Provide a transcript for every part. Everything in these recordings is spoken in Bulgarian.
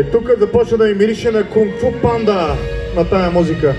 Тук започна да ми мирише на Кунг-фу Панда на тая музика.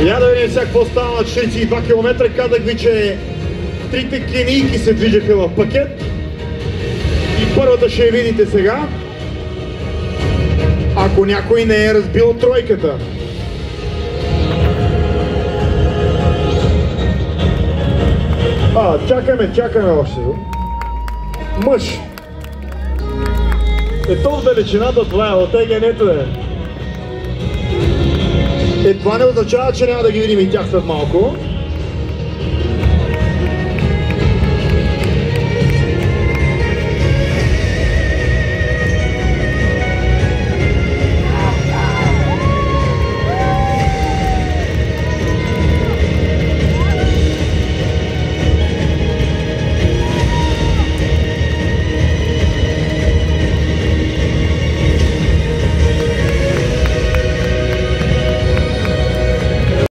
Я да видим сега какво става на 42 км. Казах ви, че трите кенийки се движаха в пакет. И първата ще я видите сега. Ако някой не е разбил тройката. Чакаме още. Мъж. Ето в далечината това е, отегенето е. Това не означава, че няма да ги видим и тях след малко.